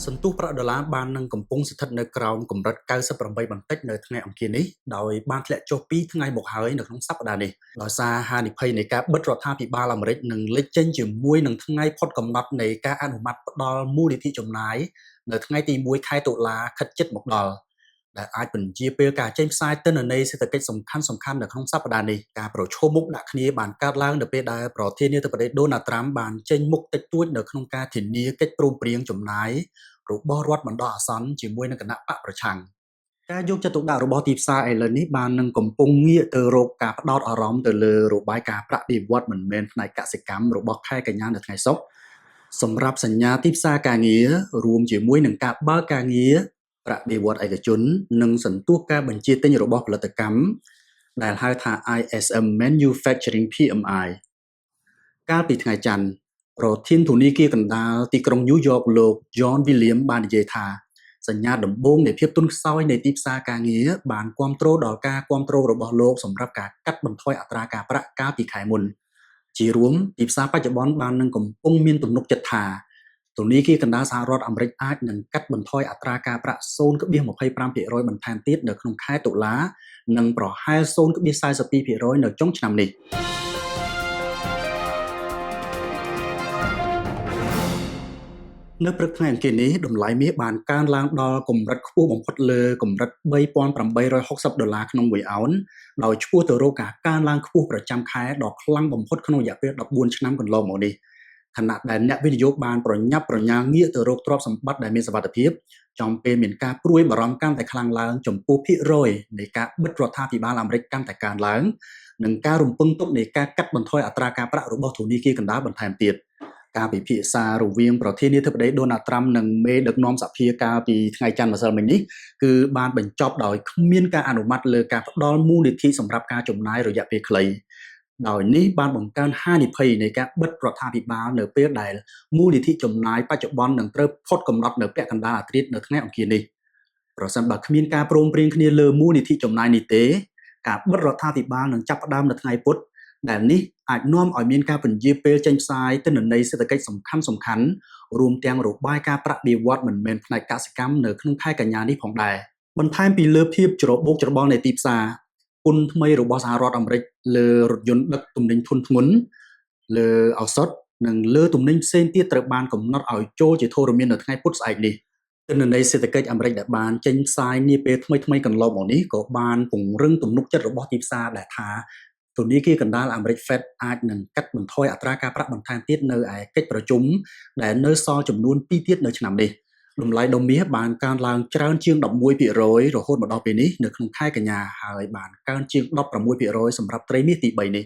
សន្ទុះប្រាក់ដុល្លារបាននឹងកំពុងស្ថិតនៅក្រោមកម្រិត98បន្តិចនៅថ្ងៃអង្គារនេះដោយបានធ្លាក់ចុះ2ថ្ងៃមកហើយនៅក្នុងសប្តាហ៍នេះដោយសារហានិភ័យនៃការបិទរដ្ឋាភិបាលអាមេរិកនឹងលេចចេញជាមួយនឹងថ្ងៃផុតកំណត់នៃការអនុម័តផ្ដល់មូលនិធិចំណាយនៅថ្ងៃទី1ខែតុលាខិតជិតមកដល់ដែលអាចបញ្ជាពេលការចេញផ្សាយទិន្នន័យសេដ្ឋកិច្ចសំខាន់ៗនៅក្នុងសប្តាហ៍នេះការប្រឈមមុខដាក់គ្នាបានកើតឡើងនៅពេលដែលប្រធានាធិបតីដូណាល់ត្រាំបានចេញមុខតិចតួចនៅក្នុងការធានាកិច្ចព្រមព្រៀងចំណាយរបស់រដ្ឋបណ្ដោះអាសន្នជាមួយនឹងគណៈបកប្រឆាំងការយកចិត្តទុកដាក់របស់ទីផ្សារឥឡូវនេះបាននឹងកំពុងងាកទៅរកការផ្ដោតអារម្មណ៍ទៅលើរបាយការណ៍ប្រាក់បៀវត្សមិនមែនផ្នែកកសិកម្មរបស់ខែកញ្ញានៅថ្ងៃសុក្រសម្រាប់សញ្ញាទីផ្សារការងាររួមជាមួយនឹងការបើកការងារប្រាក់បៀវត្សឯកជននិងសន្ទុះការបញ្ជាទិញរបស់ផលិតកម្មដែលហៅថា ISM Manufacturing PMI កាលពីថ្ងៃច័ន្ទប្រធានធនាគារកណ្ដាលទីក្រុងញូវយ៉កលោក John Williams បាននិយាយថាសញ្ញាដំបូងនៃភាពទន់ខ្សោយនៃទីផ្សារការងារបានគាំទ្រដល់ការគាំទ្ររបស់លោកសម្រាប់ការកាត់បន្ថយអត្រាការប្រាក់កាលពីខែមុនជារួមទីផ្សារបច្ចុប្បន្នបាននឹងកំពុងមានទំនុកចិត្តថាធនាគារកណ្ដាលសហរដ្ឋអាមេរិកអាចនឹងកាត់បន្ថយអត្រាការប្រាក់ 0.25% បន្ថែមទៀតនៅក្នុងខែតុលានិងប្រហែល 0.42% នៅចុងឆ្នាំនេះនៅព្រឹកថ្ងៃអង្គារនេះតម្លៃមាសបានកើនឡើងដល់កម្រិតខ្ពស់បំផុតលើកម្រិត $3,860 ក្នុង1អោនដោយឆ្ពោះទៅរកការកើនឡើងខ្ពស់ប្រចាំខែដ៏ខ្លាំងបំផុតក្នុងរយៈពេល14ឆ្នាំកន្លងមកនេះខណៈដែលអ្នកវិនិយោគបានប្រញាប់ប្រញាល់ងាកទៅរកទ្រព្យសម្បត្តិដែលមានសុវត្ថិភាពចំពេលមានការព្រួយបារម្ភកាន់តែខ្លាំងឡើងចំពោះភាគរយនៃការបិទរដ្ឋាភិបាលអាមេរិកកាន់តែកើនឡើងនិងការរំពឹងទុកនៃការកាត់បន្ថយអត្រាការប្រាក់របស់ធនាគារកណ្ដាលបន្ថែមទៀតការពិភាក្សារវាងប្រធានាធិបតីដូណាល់ត្រាំនិងមេដឹកនាំសភាកាលពីថ្ងៃច័ន្ទម្សិលមិញនេះគឺបានបញ្ចប់ដោយគ្មានការអនុម័តលើការផ្ដល់មូលនិធិសម្រាប់ការចំណាយរយៈពេលខ្លីដោយនេះបានបង្កើនហានិភ័យនៃការបិទរដ្ឋាភិបាលនៅពេលដែលមូលនិធិចំណាយបច្ចុប្បន្ននឹងត្រូវផុតកំណត់នៅពាក់កណ្ដាលអាធ្រាត្រនៅថ្ងៃអង្គារនេះប្រសិនបើគ្មានការព្រមព្រៀងគ្នាលើមូលនិធិចំណាយនេះទេការបិទរដ្ឋាភិបាលនឹងចាប់ផ្ដើមនៅថ្ងៃពុធដែលនេះអាចនាំឲ្យមានការពន្យាពេលចេញផ្សាយទិន្នន័យសេដ្ឋកិច្ចសំខាន់ៗរួមទាំងរបាយការណ៍ប្រាក់បៀវត្សមិនមែនផ្នែកកសិកម្មនៅក្នុងខែកញ្ញានេះផងដែរបន្ថែមពីលើភាពច្របូកច្របល់នៃទីផ្សារពន្ធថ្មីរបស់សហរដ្ឋអាមេរិកលើរថយន្តដឹកទំនិញធុនធ្ងន់លើឱសថនិងលើទំនិញផ្សេងទៀតត្រូវបានកំណត់ឲ្យចូលជាធរមាននៅថ្ងៃពុធស្អែកនេះទិន្នន័យសេដ្ឋកិច្ចអាមេរិកដែលបានចេញផ្សាយនាពេលថ្មីៗកន្លងមកនេះក៏បានពង្រឹងទំនុកចិត្តរបស់ទីផ្សារដែលថាធនាគារកណ្ដាលអាមេរិក Fed អាចនឹងកាត់បន្ថយអត្រាការប្រាក់បន្ថែមទៀតនៅឯកិច្ចប្រជុំដែលនៅសល់ចំនួន2ទៀតនៅឆ្នាំនេះតម្លៃដុំមាសបានកើនឡើងច្រើនជាង 11% រហូតមកដល់ពេលនេះនៅក្នុងខែកញ្ញាហើយបានកើនជាង 16% សម្រាប់ត្រីមាសទី3នេះ